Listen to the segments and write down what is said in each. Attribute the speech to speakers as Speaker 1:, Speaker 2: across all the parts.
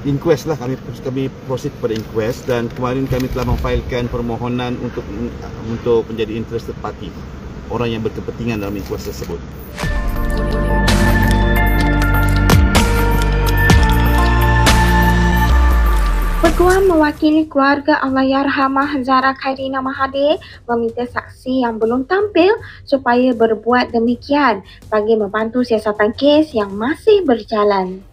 Speaker 1: inquest lah, kami proceed pada inquest, dan kemarin kami telah memfailkan permohonan untuk menjadi interested party, orang yang berkepentingan dalam inquest tersebut.
Speaker 2: Peguam mewakili keluarga Allahyarhamah Zahra Khairina Mahathir meminta saksi yang belum tampil supaya berbuat demikian bagi membantu siasatan kes yang masih berjalan.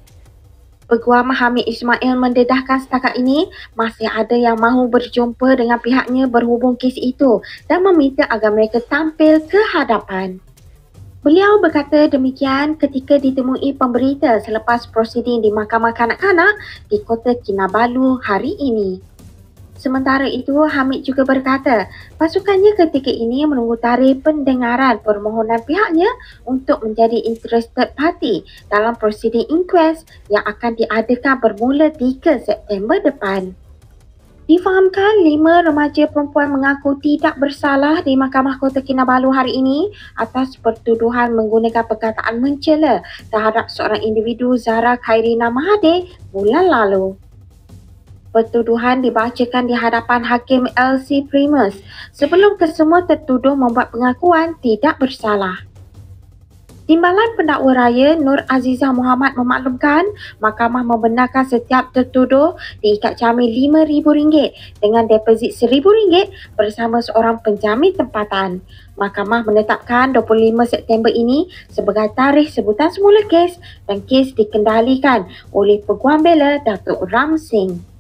Speaker 2: Peguam Hamid Ismail mendedahkan setakat ini masih ada yang mahu berjumpa dengan pihaknya berhubung kes itu dan meminta agar mereka tampil ke hadapan. Beliau berkata demikian ketika ditemui pemberita selepas prosiding di Mahkamah Kanak-Kanak di Kota Kinabalu hari ini. Sementara itu, Hamid juga berkata pasukannya ketika ini menunggu tarikh pendengaran permohonan pihaknya untuk menjadi interested party dalam prosiding inquest yang akan diadakan bermula 3 September depan. Difahamkan 5 remaja perempuan mengaku tidak bersalah di Mahkamah Kota Kinabalu hari ini atas pertuduhan menggunakan perkataan mencela terhadap seorang individu Zahra Khairina Mahathir bulan lalu. Pertuduhan dibacakan di hadapan Hakim LC Primus sebelum kesemua tertuduh membuat pengakuan tidak bersalah. Timbalan Pendakwa Raya Nur Azizah Muhammad memaklumkan mahkamah membenarkan setiap tertuduh diikat jamin RM5,000 dengan deposit RM1,000 bersama seorang penjamin tempatan. Mahkamah menetapkan 25 September ini sebagai tarikh sebutan semula kes dan kes dikendalikan oleh Peguam Bela Datuk Ram Singh.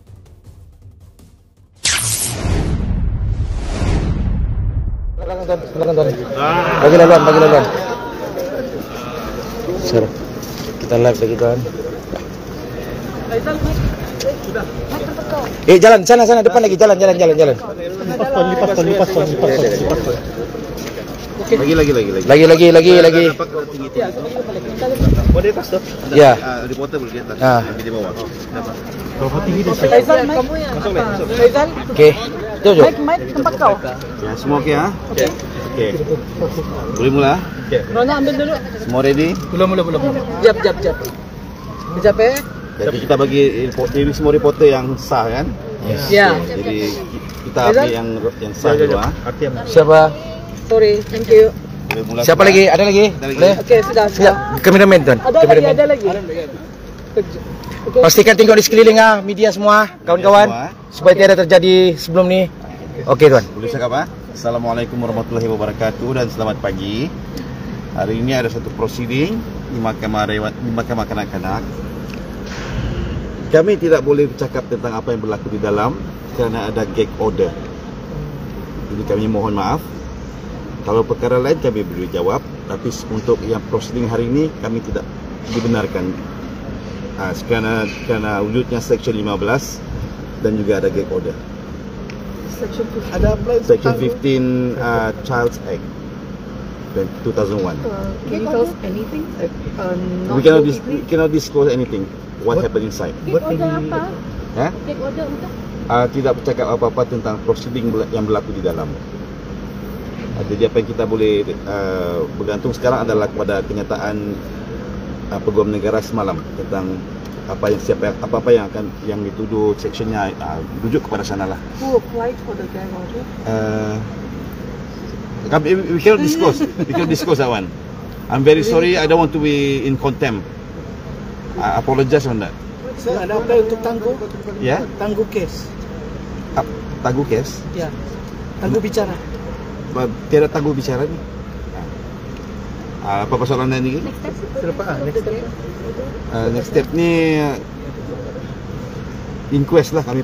Speaker 3: Silakan tuan. Bagi laluan. Sir, kita live lagi tuan. Jalan sana depan lagi, jalan.
Speaker 1: Lagi. Oh, di atas tu?
Speaker 3: Ya.
Speaker 1: Reporter boleh di atas. Di bawah.
Speaker 4: Berapa tinggi dia? Faizal, kamu yang masuk. Faizal.
Speaker 3: Okey. Jom.
Speaker 4: Mic tempat kau.
Speaker 1: Ya, semua okey ah? Okey. Boleh mula?
Speaker 4: Okey. Nona ambil dulu.
Speaker 1: Semua ready?
Speaker 4: Belum. Jap. Sekejap
Speaker 1: Jadi kita bagi semua reporter yang sah kan?
Speaker 4: Ya.
Speaker 1: Jadi kita ambil yang sah dulu ah.
Speaker 3: Siapa?
Speaker 4: Sorry, thank you.
Speaker 1: Boleh mula.
Speaker 3: Siapa lagi? Ada lagi? Boleh?
Speaker 4: Okey, sudah.
Speaker 3: Kameraman tuan.
Speaker 4: Ada lagi. Okay.
Speaker 3: Pastikan tengok di sekeliling media semua, kawan-kawan, supaya tiada terjadi sebelum ni. Okey tuan.
Speaker 1: Boleh cakap Assalamualaikum warahmatullahi wabarakatuh dan selamat pagi. Hari ini ada satu prosiding di Mahkamah Kanak-Kanak. Kami tidak boleh bercakap tentang apa yang berlaku di dalam kerana ada gag order. Jadi kami mohon maaf. Kalau perkara lain kami boleh jawab, tapi untuk yang prosiding hari ini kami tidak dibenarkan. Kerana wujudnya Section 15 dan juga ada gag order. Section 15 Child's Act 2001.
Speaker 5: Can you tell us anything?
Speaker 1: We cannot disclose anything what happened inside.
Speaker 5: Gag order apa? Gag order untuk?
Speaker 1: Tidak bercakap apa-apa tentang proceeding yang berlaku di dalam. Jadi apa yang kita boleh bergantung sekarang adalah kepada kenyataan Peguam Negara semalam tentang apa yang dituduh sectionnya, rujuk kepada sanalah.
Speaker 4: Who applied for the gag order?
Speaker 1: We cannot disclose that one. I'm very sorry, I don't want to be in contempt. I apologize on that.
Speaker 4: Sir, ada apply untuk tangguh?
Speaker 1: Ya?
Speaker 4: Tangguh kes.
Speaker 1: Tangguh kes?
Speaker 4: Ya. Tangguh bicara.
Speaker 1: Tiada tangguh bicara ni. Apa persoalan lain lagi? Next step ni inquest lah, kami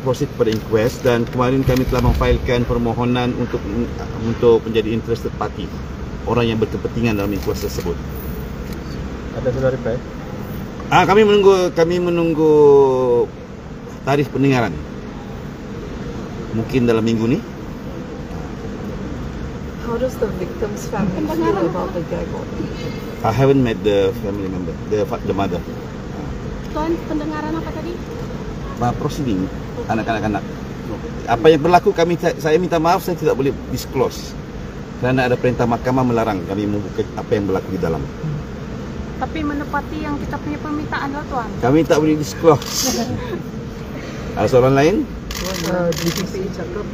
Speaker 1: proceed pada inquest, dan kemarin kami telah memfailkan permohonan untuk menjadi interested party, orang yang berkepentingan dalam inquest tersebut.
Speaker 3: Ada sudah reply?
Speaker 1: Kami menunggu tarikh pendengaran. Mungkin dalam minggu ni.
Speaker 6: How does the victim's family feel about the gag order?
Speaker 1: I haven't met the family member, the mother.
Speaker 5: Tuan, pendengaran apa tadi?
Speaker 1: Proceeding anak-anak. Apa yang berlaku saya minta maaf, saya tidak boleh disclose kerana ada perintah mahkamah melarang kami membuka apa yang berlaku di dalam.
Speaker 5: Tapi menepati yang kita punya permintaan lah Tuan.
Speaker 1: Kami tak boleh disclose. Ada soalan lain?
Speaker 6: DPP cakap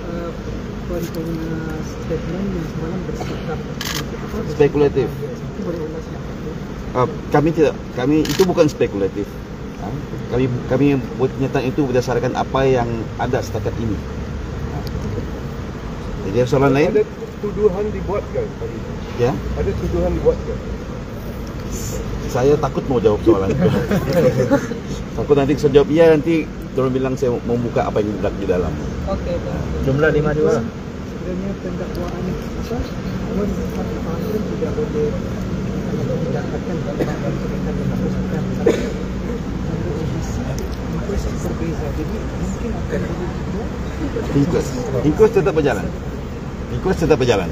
Speaker 6: Tuan punya statement yang semalam bersikap
Speaker 1: Spekulatif.
Speaker 6: boleh ulasnya.
Speaker 1: Kami tidak, itu bukan spekulatif. Kami buat kenyataan itu berdasarkan apa yang ada setakat ini. Jadi ada soalan lain?
Speaker 4: Ada tuduhan dibuat kan tadi?
Speaker 1: Ya,
Speaker 4: Ada tuduhan dibuat kan?
Speaker 1: saya takut mau jawab soalan itu. Takut nanti saya jawab iya, nanti orang bilang saya mau membuka apa yang berlaku di dalam.
Speaker 6: Okey,
Speaker 3: Jumlah 5 juga.
Speaker 6: sebenarnya pendakwaan apa? Tuan Fahim tidak boleh mendapatkan gambaran mereka menghapuskan inquest berbeza. Jadi mungkin akan
Speaker 1: Inquest tetap berjalan. Inquest tetap berjalan.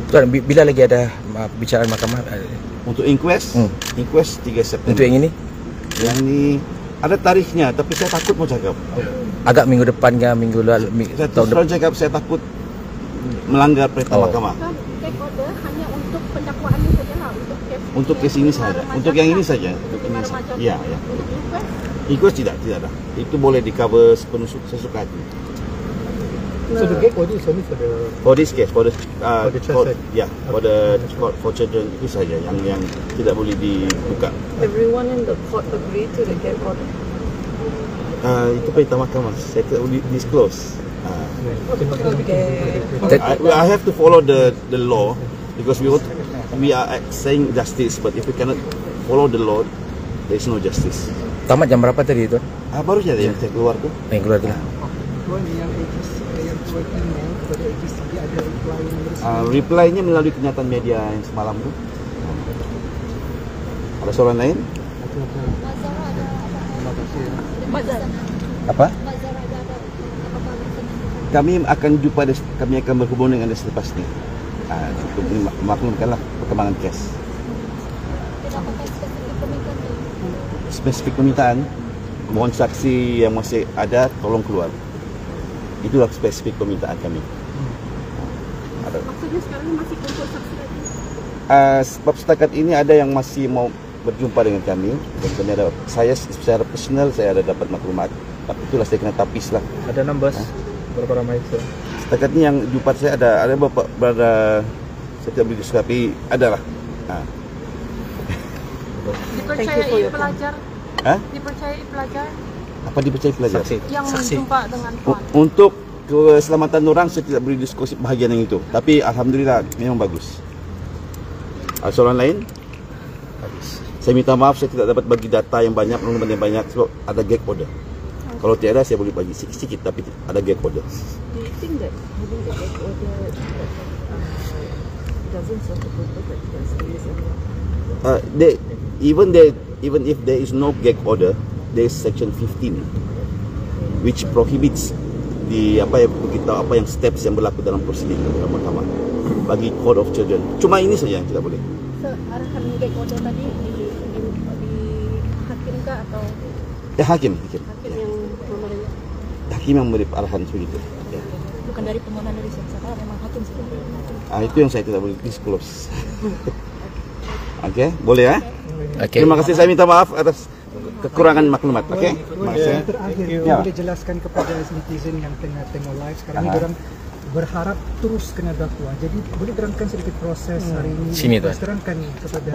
Speaker 3: Tuan, bila lagi ada bicaraan mahkamah?
Speaker 1: Untuk inquest, inquest 3 September.
Speaker 3: Untuk yang ini?
Speaker 1: Yang ini ada tarikhnya, tapi saya takut mau cakap.
Speaker 3: Agak minggu depan ke minggu lalu?
Speaker 1: Saya
Speaker 3: Tahun
Speaker 1: terus cakap, saya takut melanggar perintah mahkamah.
Speaker 5: Tuan, gag order hanya untuk pendakwaan ini saja lah.
Speaker 1: Untuk kes ini saja. Untuk yang ini saja. Untuk ini saja. Ya, ya.
Speaker 5: Untuk request,
Speaker 1: Inquest tidak ada. Itu boleh di cover sepenuh sesuka hati.
Speaker 6: So the gag order is only for the
Speaker 1: For this case, for the
Speaker 6: child side.
Speaker 1: for the court for children itu saja yang tidak boleh dibuka.
Speaker 6: everyone in the court agree to the gag order.
Speaker 1: Itu perintah mahkamah. Saya tidak boleh disclose.
Speaker 6: Okay.
Speaker 1: I have to follow the law because we are saying justice, but if we cannot follow the law, there is no justice.
Speaker 3: Tamat jam berapa tadi Tuan?
Speaker 1: Baru saja yang saya keluar tu.
Speaker 3: Yang keluar tu lah.
Speaker 6: Tuan yang agensi yang tuan email kepada agensi dia ada reply yang bersama.
Speaker 1: Reply-nya melalui kenyataan media yang semalam tu. Ada soalan lain? Apa? Kami akan berhubung dengan dia selepas ni. Untuk memaklumkanlah perkembangan kes. Spesifik permintaan, mohon saksi yang masih ada tolong keluar. Itulah spesifik permintaan kami. Ada.
Speaker 5: maksudnya sekarang masih kumpul saksi lagi.
Speaker 1: Sebab setakat ini ada yang masih mau berjumpa dengan kami. Dan kami ada, saya secara personal saya ada dapat maklumat. Tapi itulah saya kena tapis lah.
Speaker 3: Ada numbers? Berapa ramai itu?
Speaker 1: Setakat ini yang jumpa saya ada beberapa berada, saya tidak boleh diskusi, tapi adalah.
Speaker 5: Dipercayai pelajar.
Speaker 1: Hah?
Speaker 5: Dipercayai pelajar
Speaker 1: Apa dipercaya pelajar?
Speaker 5: yang jumpa dengan Tuan.
Speaker 1: Untuk keselamatan orang saya tidak boleh diskusi bahagian yang itu. Tapi alhamdulillah memang bagus. Ada soalan lain? Saya minta maaf saya tidak dapat bagi data yang banyak, maklumat yang banyak sebab ada gag order. Kalau tiada saya boleh bagi sikit-sikit, tapi ada gag order.
Speaker 6: Do you think that having the gag order doesn't serve the purpose that you guys raised?
Speaker 1: Even if there is no gag order, there is section 15 which prohibits apa yang steps yang berlaku dalam prosedur dalam mahkamah bagi court of children. Cuma ini saja yang tidak boleh.
Speaker 5: So, arahan gag order tadi di hakim kah atau
Speaker 1: Hakim
Speaker 5: hakim yang memberi?
Speaker 1: Hakim yang memberi arahan begitu. Ya.
Speaker 5: Bukan dari permohonan dari siapa, memang hakim sendiri.
Speaker 1: Itu yang saya tidak boleh disclose. Okey, boleh ya?
Speaker 3: Okay.
Speaker 1: Terima kasih, saya minta maaf atas kekurangan maklumat. Okey. Terima kasih.
Speaker 6: Terakhir,
Speaker 1: Ya.
Speaker 6: boleh jelaskan kepada netizen yang tengah tengok live sekarang ni, orang berharap terus kena dakwa. Jadi boleh terangkan sedikit proses hari ini.
Speaker 3: Sini, Tuan.
Speaker 6: Terangkan kepada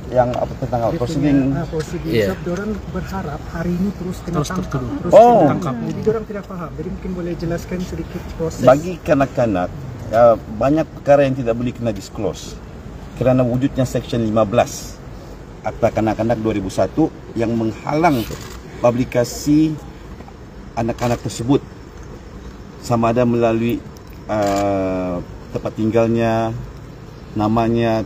Speaker 1: Yang apa tentang
Speaker 6: dia
Speaker 1: proceeding?
Speaker 6: punya, prosedur.
Speaker 3: Yeah.
Speaker 6: Sebab diorang berharap hari ini terus kena tangkap. Terus
Speaker 1: Oh.
Speaker 6: kena tangkap. Jadi diorang tidak faham. Jadi mungkin boleh jelaskan sedikit proses.
Speaker 1: Bagi kanak-kanak, banyak perkara yang tidak boleh kena disclose kerana wujudnya Section 15 Akta Kanak-Kanak 2001 yang menghalang publikasi anak-anak tersebut sama ada melalui tempat tinggalnya, namanya,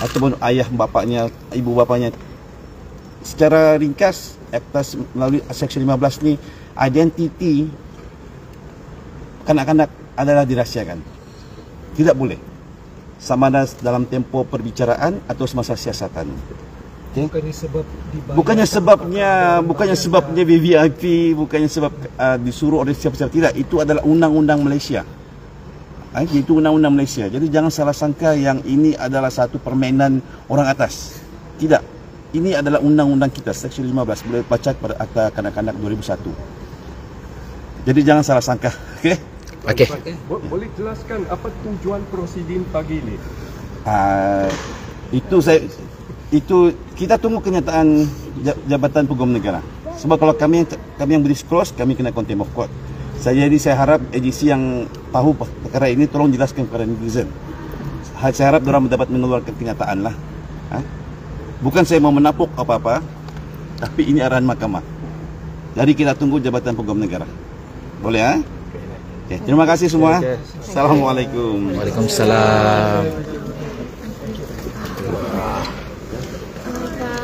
Speaker 1: ataupun ayah bapaknya, ibu bapaknya. Secara ringkas, Akta melalui Section 15 ni, identiti kanak-kanak adalah dirahsiakan. Tidak boleh. Sama ada dalam tempoh perbicaraan atau semasa siasatan. Okay? Bukannya sebabnya VVIP, bukannya sebab disuruh oleh siapa-siapa. Tidak, itu adalah undang-undang Malaysia. Itu undang-undang Malaysia. Jadi jangan salah sangka yang ini adalah satu permainan orang atas. Tidak. Ini adalah undang-undang kita, Seksyen 15, boleh baca pada Akta Kanak-kanak 2001. Jadi jangan salah sangka, okey?
Speaker 3: Okey.
Speaker 7: Boleh jelaskan apa tujuan prosiding pagi ini?
Speaker 1: Itu kita tunggu kenyataan Jabatan Peguam Negara. Sebab kalau kami yang berdisclose, kami kena contempt of court. Saya harap agensi yang tahu perkara ini tolong jelaskan kepada netizen. Saya harap diorang dapat mengeluarkan kenyataan lah. Bukan saya mau menapuk apa-apa, tapi ini arahan mahkamah. Jadi kita tunggu Jabatan Peguam Negara. Boleh ya? Okay. Terima kasih semua. Assalamualaikum.
Speaker 3: Waalaikumsalam.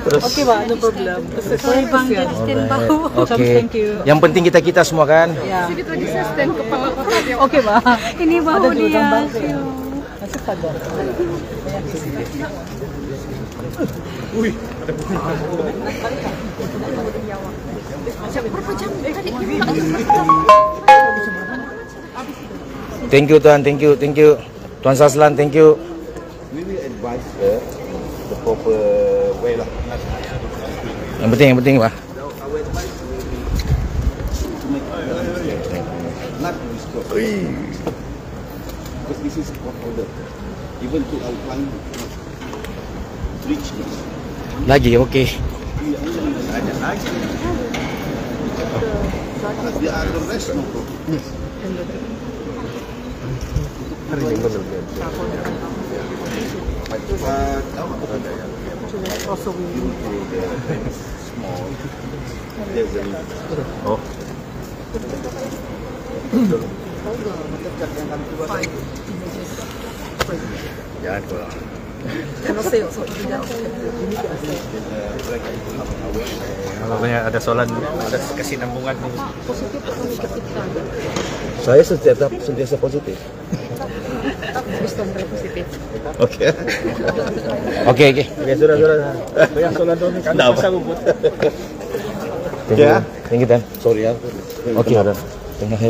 Speaker 5: Okey, Pak, no problem. Sorry, Bang, jadi stand bau.
Speaker 3: Okey.
Speaker 5: Thank you.
Speaker 3: Yang penting kita semua kan.
Speaker 5: Ya. Okey, Pak. Ini bau dia. Masih pada.
Speaker 3: Thank you Tuan, thank you. Tuan Saslan, thank you.
Speaker 1: We will advise the proper way lah.
Speaker 3: Yang penting Pak.
Speaker 1: Not to disclose. Because this is court order. Even to our client breach this.
Speaker 3: Lagi okey.
Speaker 1: Ada lagi. Dia ada rest no problem.
Speaker 5: Also we
Speaker 1: Small. There's a
Speaker 3: Oh.
Speaker 1: Jangan kurang.
Speaker 4: Makanya ada soalan, ada kesinambungan.
Speaker 1: Saya sentiasa positif. Okey.
Speaker 3: Okey.
Speaker 1: Okey, sudah. Yang soalan tu ni kan pasal ruput. Ya.
Speaker 3: Thank you Tuan.
Speaker 1: Sorry ya.
Speaker 3: Okey. Tengah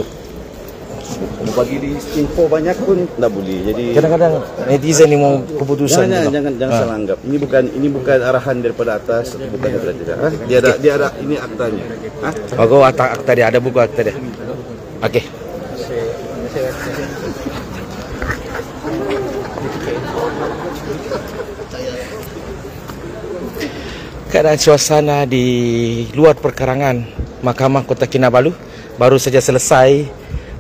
Speaker 1: Bagi di info banyak pun tak boleh. Jadi
Speaker 3: kadang-kadang netizen ni mau keputusan.
Speaker 1: jangan salah anggap. Ini bukan arahan daripada atas, bukan daripada tidak. Dia ada ini aktanya.
Speaker 3: Aku akta dia, ada buku akta dia. Okey. Keadaan suasana di luar perkarangan Mahkamah Kota Kinabalu baru saja selesai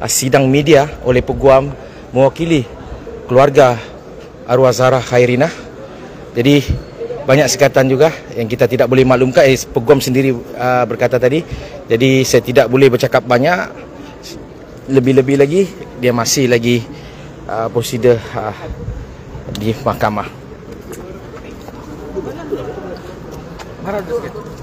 Speaker 3: sidang media oleh peguam mewakili keluarga arwah Zahra Khairina. Jadi banyak sekatan juga yang kita tidak boleh maklumkan. Peguam sendiri berkata tadi. Jadi saya tidak boleh bercakap banyak. Lebih-lebih lagi dia masih lagi prosedur di mahkamah.